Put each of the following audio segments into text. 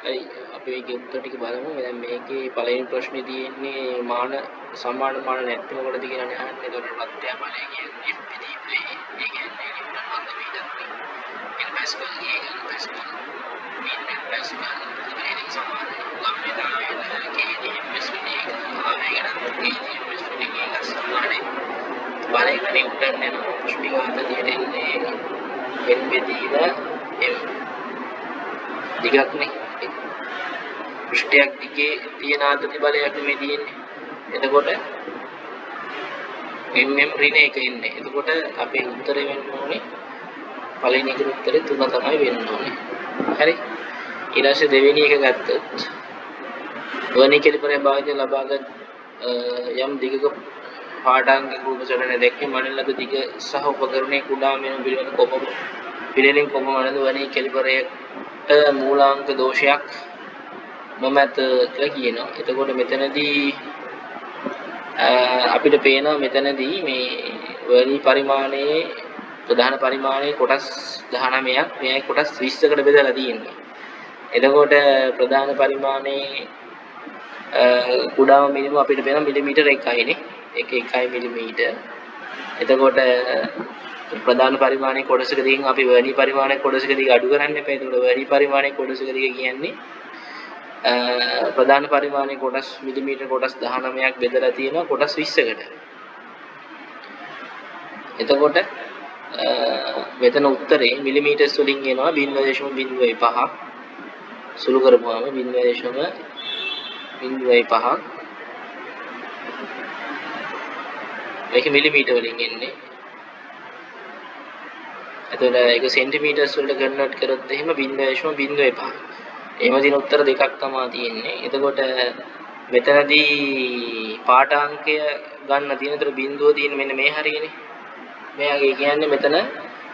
හරි අපි මේකේ උත්තර ටික බලමු. දැන් මේකේ පළවෙනි ප්‍රශ්නේ තියෙන්නේ මාන සමාන මාන නැත්නම් මොකටද කියලා අහන්නේ. ඒකට ප්‍රත්‍යය බලය කියන්නේ FPD ඒ කියන්නේ නිව්ටන් වර්ග මීටර්. එන් පැස්කල් ගියන පැස්කල් මීටර් පැස්කල් ඒක සමානයි. ගම්මිතාවේද කේදී පැස්කල් එක ආවේගන කේදී පැස්කල් එක සමානයි. බලයෙන් නිව්ටන් යන පුෂ්ටිඝාත තියෙන්නේ n බෙදීම m දිගක්නේ. පෘෂ්ඨයක් දිගේ තියෙන ආතති බලයක් මේ තියෙන්නේ. එතකොට mm ඍණ එක ඉන්නේ. එතකොට අපේ උත්තරේ වෙන්න ඕනේ පළවෙනි එකට උත්තරේ 3 තමයි වෙන්න ඕනේ. හරි. ඊට පස්සේ දෙවෙනි එක ගත්තොත් වර්ණී කැලිපරය භාවිතය ලබාගත් යම් දිගක පාඨාංගික රූප සටහන දැක්කේ මනලක දිග සහ උපකරණයේ කුඩා මෙම පිළිවෙල කොපම පිළිලෙන් කොපම මනද වර්ණී කැලිපරයට මූලාංක දෝෂයක් මමත් කියලා කියනවා. එතකොට මෙතනදී අපිට පේනවා මෙතනදී මේ වර්ණී පරිමාණයේ ප්‍රධාන පරිමාණයේ කොටස් 19ක් මෙයයි කොටස් 20කට බෙදලා තියෙන්නේ. එතකොට ප්‍රධාන පරිමාණයේ කුඩාම මිනිම අපිට පේන මිලිමීටර 1යිනේ. ඒක 1 මිලිමීටර. එතකොට ප්‍රධාන පරිමාණයේ කොටසකදී අපි වර්ණී පරිමාණයේ කොටසකදී අඩු කරන්න එපා. එතකොට වර්ණී පරිමාණයේ කොටසකදී කියන්නේ ප්‍රධාන පරිමාණයේ කොටස් මිලිමීටර කොටස් 19ක් බෙදලා තියෙනවා කොටස් 20කට. එතකොට මෙතන උත්තරේ මිලිමීටර්ස් වලින් එනවා 0.05ක්. සුළු කරපුවාම 0.05ක්. මේක මිලිමීටර වලින් එන්නේ. එතකොට ඒක සෙන්ටිමීටර්ස් වලට කන්වර්ට් කරොත් එහෙම 0.05. එහෙම දින උත්තර දෙකක් තමයි තියෙන්නේ. එතකොට මෙතනදී පාඨාංකය ගන්න තියෙන උතර බිඳුව තියෙන මෙන්න මේ හරියනේ. මෙයාගේ කියන්නේ මෙතන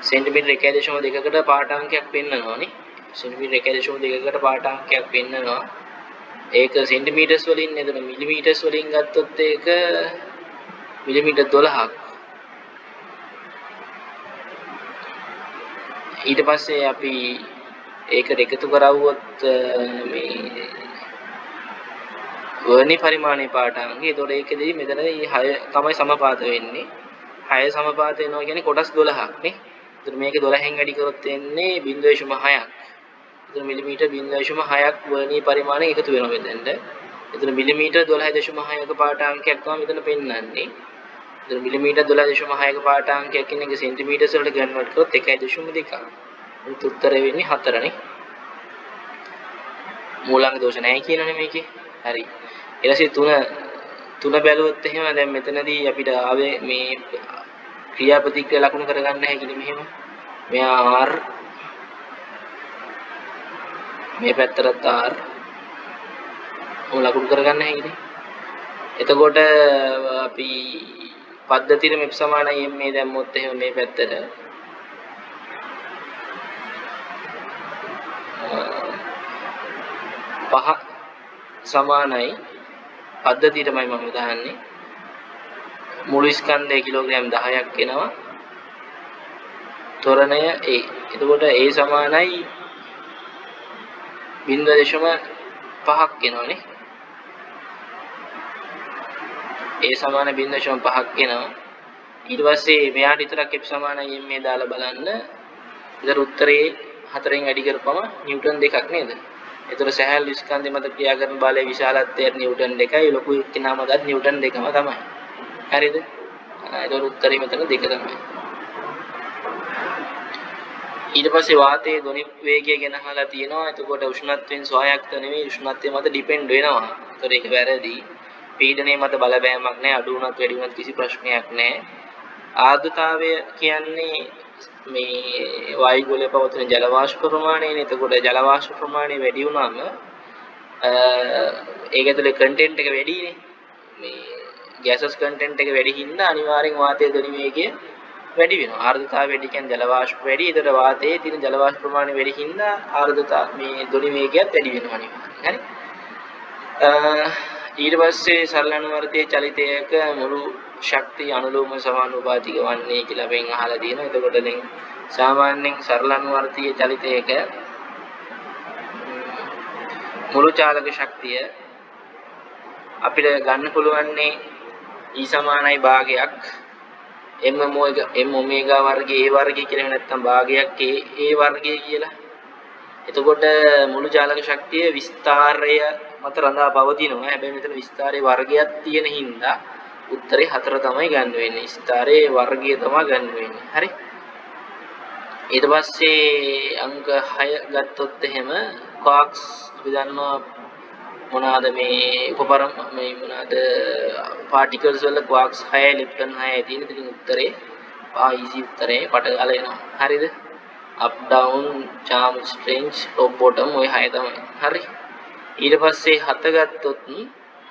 සෙන්ටිමීටර 1.2කට පාඨාංකයක් පෙන්නනවානේ. සෙන්ටිමීටර 1.2කට පාඨාංකයක් පෙන්නනවා. ඒක සෙන්ටිමීටර්ස් වලින් නේද මිලිමීටර්ස් වලින් ගත්තොත් ඒක මිලිමීටර් 12ක්. ඊට පස්සේ අපි ඒකට එකතු කරවුවොත් මේ වර්ණී පරිමාණයේ පාඨාංගය. ඒතකොට ඒකෙදී මෙතනදී 6 තමයි සමපාත වෙන්නේ. 6 සමපාත වෙනවා කියන්නේ කොටස් 12ක් නේ. ඒතර මේක 12න් වැඩි කරොත් එන්නේ 0.6ක්. ඒතර මිලිමීටර් 0.6ක් වර්ණී පරිමාණය එකතු වෙනවා මෙතෙන්ට. ඒතර මිලිමීටර් 12.6ක පාඨාංකයක් තමයි මෙතන පෙන්වන්නේ. ඒතර මිලිමීටර් 12.6ක පාඨාංකයක් කියන එක සෙන්ටිමීටර්ස් වලට කන්වර්ට් කරොත් 1.2ක්. උත්තරය වෙන්නේ 4 නේ. මූලාංග දෝෂ නැහැ කියනනේ මේකේ. හරි. ඊට පස්සේ 3 බැලුවොත් එහෙම දැන් මෙතනදී අපිට ආවේ මේ ක්‍රියාපතික්‍රියා ලකුණු කරගන්න හැකිනේ මෙහෙම. මෙයා R මේ පැත්තට R ලකුණු කරගන්න හැකිනේ. එතකොට අපි පද්ධතියේ මෙප් සමානයි m මේ දැම්මොත් එහෙම මේ පැත්තට පහ සමානයි පද්ධතියටමයි මම දාන්නේ මුළු ස්කන්ධය කිලෝග්‍රෑම් 10ක් එනවා ත්වරණය a. එතකොට a සමානයි 0.5ක් එනවනේ. a සමාන 0.5ක් එනවා. ඊට පස්සේ මෙයාට විතරක් f සමානයි m මේ දාලා බලන්න. ඉතින් උත්තරේ 4න් වැඩි කරපම නිව්ටන් 2ක් නේද? ඒතර සහැල්ලු ස්කන්ධය මත ක්‍රියා කරන බලයේ විශාලත්වය නිව්ටන් 2යි ලොකු එක්කෙනාම ගත් නිව්ටන් 2ම තමයි. හරිද? ඒතර උත්තරේ මෙතන 2 තමයි. ඊට පස්සේ වාතයේ ධ්වනි වේගය ගැන අහලා තියෙනවා. එතකොට උෂ්ණත්වයෙන් ස්වායක්ත නෙවෙයි උෂ්ණත්වය මත ඩිපෙන්ඩ් වෙනවා. ඒතර ඒක වැරදි. පීඩනයේ මත බලපෑමක් නැහැ. අඩු වුණත් වැඩි වුණත් කිසි ප්‍රශ්නයක් නැහැ. ආර්ද්‍රතාවය කියන්නේ මේ වායු ගෝලයේ පවතින ජල වාෂ්ප ප්‍රමාණයනේ. එතකොට ජල වාෂ්ප ප්‍රමාණය වැඩි වුණාම ඒක ඇතුලේ කන්ටෙන්ට් එක වැඩිනේ. මේ ගෑසස් කන්ටෙන්ට් එක වැඩි හින්දා අනිවාර්යෙන් වාතයේ ධ්වනි වේගය වැඩි වෙනවා. ආර්ද්‍රතාවය වැඩි කියන්නේ ජල වාෂ්ප වැඩි. ඒතර වාතයේ තියෙන ජල වාෂ්ප ප්‍රමාණය වැඩි හින්දා ආර්ද්‍රතාව මේ ධ්වනි වේගයත් වැඩි වෙනවා අනිවාර්යෙන්. හරි. ඊට පස්සේ සරල අනුවර්තයේ චලිතයක මුළු ශක්තිය අනුලෝම සමානුපාතික වන්නේ කියලා වෙන් අහලා තියෙනවා. එතකොට දැන් සාමාන්‍යයෙන් සරල අනුවර්තයේ චලිතයක මුළු චාලක ශක්තිය අපිට ගන්න පුළුවන්නේ E සමානයි භාගයක් m omega වර්ගයේ a වර්ගය කියලා නැත්නම් භාගයක් a වර්ගය කියලා. එතකොට මුළු චාලක ශක්තිය විස්තරය මත රඳා පවතිනවා. හැබැයි මෙතන විස්තරයේ වර්ගයක් තියෙන හින්දා උත්තරේ 4 තමයි ගන්න වෙන්නේ. විස්තරයේ වර්ගය තමයි ගන්න වෙන්නේ. හරි. ඊට පස්සේ අංක 6 ගත්තොත් එහෙම quarks අපි දන්නවා මොනවාද මේ මේ මොනවාද particles වල quarks 6 lepton 6 තියෙන. ඉතින් උත්තරේ easy උත්තරේ පටගාලා එනවා. හරිද? up down charm strange top bottom ඔය 6 තමයි. හරි. ඊට පස්සේ 7 ගත්තොත්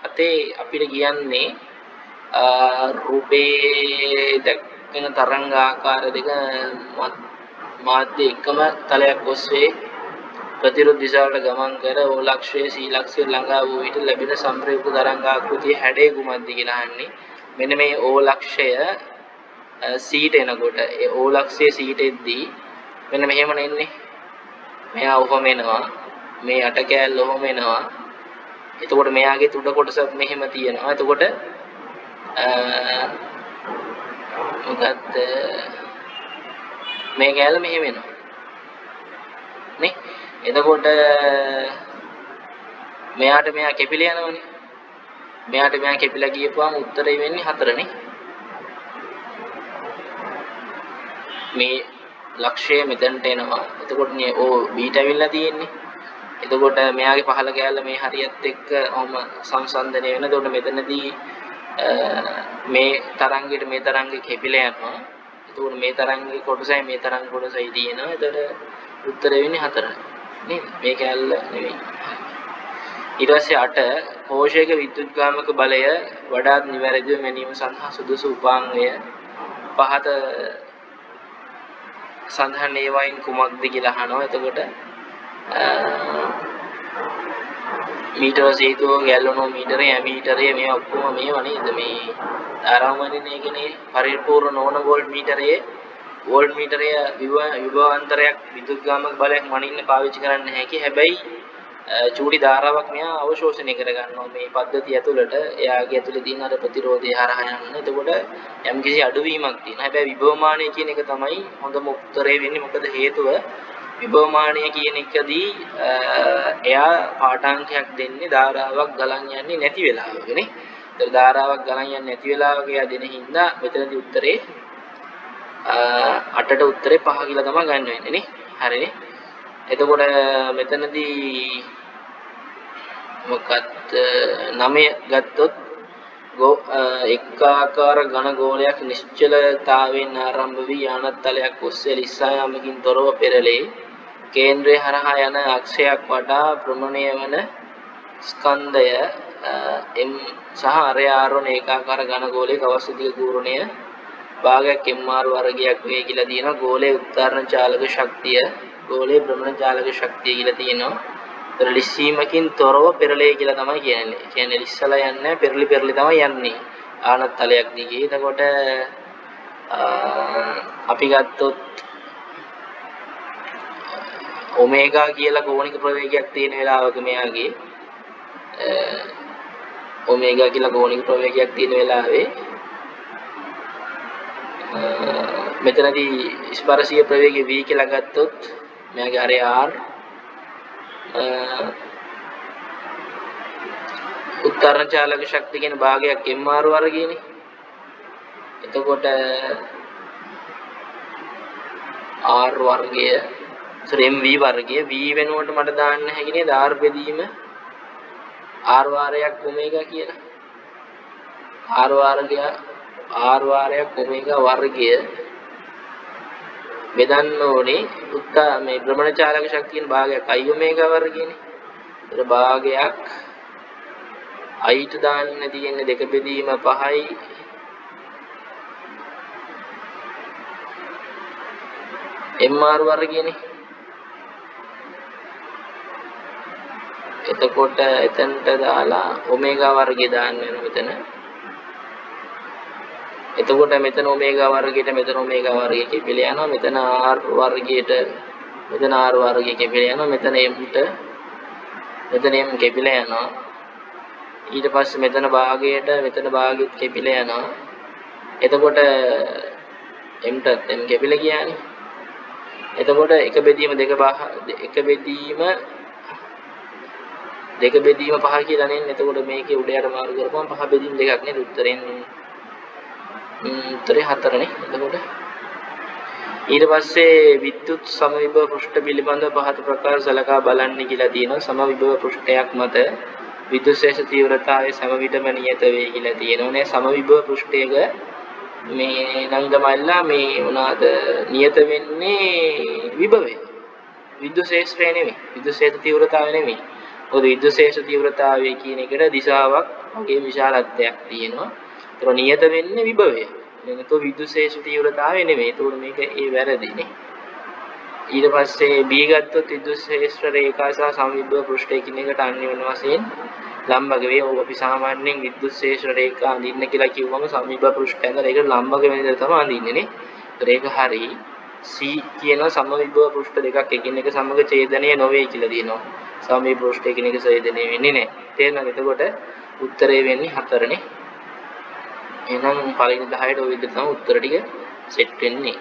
7 අපිට කියන්නේ රූපේ දක්වන තරංග ආකාර දෙක මාධ්‍ය එකම තලයක් ඔස්සේ ප්‍රතිරෝධ දිශාවට ගමන් කර O ලක්ෂයේ C ලක්ෂයට ළඟා වූ විට ලැබෙන සම්ප්‍රයුක්ත තරංග ආකෘතියේ හැඩය කුමක්ද කියලා අහන්නේ. මෙන්න මේ O ලක්ෂය C ට එනකොට ඒ O ලක්ෂයේ C ට එද්දී මෙන්න මෙහෙම නෙන්නේ. මෙයා ඔහොම එනවා. මේ අට කෑල්ල ඔහොම එනවා. එතකොට මෙයාගේ උඩ කොටසත් මෙහෙම තියෙනවා. එතකොට මොකද්ද මේ කෑල්ල මෙහෙම එනවා. නේ? එතකොට මෙයාට මෙයා කැපිලා යනවනේ. මෙයාට මෙයා කැපිලා ගියපුවාම උත්තරේ වෙන්නේ 4 නේ. මේ ලක්ෂය මෙතනට එනවා. එතකොට නේ බීට ඇවිල්ලා තියෙන්නේ. එතකොට මෙයාගේ පහළ කෑල්ල මේ හරියත් එක්ක ඔහම සංසන්දනය වෙන. එතකොට මෙතනදී මේ තරංගයට මේ තරංගේ කැපිලා යනවා. එතකොට මේ තරංගේ කොටසයි මේ තරංග කොටසයි තියෙනවා. එතකොට උත්තරේ වෙන්නේ 4. නේද? මේ කෑල්ල නෙවෙයි. ඊට පස්සේ 8 කෝෂයක විද්‍යුත්ගාමක බලය වඩාත් නිවැරදිව මැනීම සඳහා සුදුසු උපාංගය පහත සඳහන් ඒවායින් කුමක්ද කියලා අහනවා. එතකොට මීටර සීතුව ගැලනෝමීටරය ඇමීටරය මේ ඔක්කොම මේවා නේද? මේ ධාරාවමනින්නේ කියන්නේ පරිපූර්ණ නොවන වෝල්ට් මීටරයේ වෝල්ට් මීටරය විභවාන්තරයක් විද්‍යුත්ගාමක බලයක් මනින්න පාවිච්චි කරන්න හැකි. හැබැයි චූටි ධාරාවක් මෙයා අවශෝෂණය කර ගන්නවා මේ පද්ධතිය ඇතුළට. එයාගේ ඇතුළේ තියෙන අර ප්‍රතිරෝධය හරහා යන්න. එතකොට යම්කිසි අඩුවීමක් තියෙනවා. හැබැයි විභවමානය කියන එක තමයි හොඳම උත්තරේ වෙන්නේ. මොකද හේතුව විභවමානය කියන එකදී එයා පාඨාංකයක් දෙන්නේ ධාරාවක් ගලන් යන්නේ නැති වෙලාවක නේ. ඒතර ධාරාවක් ගලන් යන්නේ නැති වෙලාවක එයා දෙන හින්දා මෙතනදී උත්තරේ 8ට උත්තරේ 5 කියලා තමයි ගන්න වෙන්නේ නේ. හරිනේ. එතකොට මෙතනදී මොකක්ද 9 ගත්තොත් එකාකාර ඝන ගෝලයක් නිශ්චලතාවයෙන් ආරම්භ වී යානතලයක් ඔස්සේ ලිස්සා යාමකින් තොරව පෙරළේ කේන්ද්‍රය හරහා යන අක්ෂයක් වටා ප්‍රමණය වන ස්කන්ධය m සහ අරයාරෝණ ඒකාකාර ඝන ගෝලයක අවශ්‍ය දිග කූරණය භාගයක් mr වර්ගයක් වේ කියලා තියෙනවා. ගෝලයේ උත්තරණ චාලක ශක්තිය ගෝලයේ භ්‍රමණ චාලක ශක්තිය කියලා තියෙනවා. ඒතර ලිස්සීමකින් තොරව පෙරළේ කියලා තමයි කියන්නේ. කියන්නේ ලිස්සලා යන්නේ පෙරලි තමයි යන්නේ ආනතලයක් දිගේ. එතකොට අපි ගත්තොත් ඔමේගා කියලා කෝණික ප්‍රවේගයක් තියෙන වෙලාවක මෙයාගේ ඔමේගා කියලා කෝණික ප්‍රවේගයක් තියෙන වෙලාවේ මෙතනදී ස්පර්ශීය ප්‍රවේගය v කියලා ගත්තොත් මෙයාගේ අරේ r උත්තරණ චාලක ශක්තිය කියන භාගයක් mr වර්ගයනේ. එතකොට r වර්ගය mv වර්ගය v වෙනුවට මට දාන්න හැකි නේද r බෙදීම r වාරයක් ඔමේගා කියලා. r වාරයක් ඔමේගා වර්ගය බෙදන්න ඕනේ මේ භ්‍රමණ චාලක ශක්තියන භාගයක් i ඔමේගා වර්ගයනේ. ඒතර භාගයක් i ට දාන්න තියෙන්නේ 2 බෙදීම 5යි mr වර්ගයනේ. එතකොට එතනට දාලා ඔමේගා වර්ගය දාන්න වෙනවා මෙතන. එතකොට මෙතන ඔමේගා වර්ගයට මෙතන ඔමේගා වර්ගය කෙපිලා යනවා. මෙතන r වර්ගයට මෙතන r වර්ගය කෙපිලා යනවා. මෙතන m ට මෙතනින් කැපිලා යනවා. ඊට පස්සේ මෙතන භාගයට මෙතන භාගෙත් කැපිලා යනවා. එතකොට mටත් m කැපිලා කියන්නේ. එතකොට එක බෙදීම දෙක බෙදීම පහ කියලා නෙන්නේ. එතකොට මේකේ උඩයට මාරු කරපුවම පහ බෙදීම දෙකක් නේද උත්තරෙන්. උත්තරේ 4 නේ. එතකොට ඊට පස්සේ විද්‍යුත් සමවිභව පෘෂ්ඨ පිළිබඳව පහත ප්‍රකාර සලකා බලන්න කියලා තියෙනවා. සමවිභව පෘෂ්ඨයක් මත විද්‍යුත් ශේෂ තීව්‍රතාවය සම විටම නියත වේ කියලා තියෙනවා. නේ සමවිභව පෘෂ්ඨයක මේ නංගමල්ලා මේ මොනවාද නියත වෙන්නේ විභවය. විද්‍යුත් ශේෂ්ත්‍රය නෙමෙයි. විද්‍යුත් ශේෂ තීව්‍රතාවය නෙමෙයි. මොකද විද්‍යුත් ශේෂ තීව්‍රතාවය කියන එකට දිශාවක් වගේ විශාලත්වයක් තියෙනවා. ඒතර නියත වෙන්නේ විභවය. එතකොට විද්‍යුත් ශේෂ තීව්‍රතාවය නෙමෙයි. ඒතකොට මේක ඒ වැරදිනේ. ඊට පස්සේ B ගත්තොත් විද්‍යුත් ශේෂ්ත්‍ර රේඛා සහ සමවිභව පෘෂ්ඨය කියන එකට අන්‍යෝන්‍ය වශයෙන් ලම්බක වේ. ඔව් අපි සාමාන්‍යයෙන් විද්‍යුත් ශේෂ්ත්‍ර රේඛා අඳින්න කියලා කිව්වම සමවිභව පෘෂ්ඨය අඳලා ඒකට ලම්බක වෙන විදිහට තමයි අඳින්නේ නේ. ඒක හරි. C කියන සමවිභව පෘෂ්ඨ දෙකක් එකින් එක සමග ඡේදනය නොවේ කියලා දිනනවා. සමවිභව පෘෂ්ඨ එකින් එක ඡේදනය වෙන්නේ නැහැ. තේරෙනවද? එතකොට උත්තරේ වෙන්නේ 4 නේ. එහෙනම් පළවෙනි 10ට ওই විදිහට තමයි උත්තර ටික සෙට් වෙන්නේ.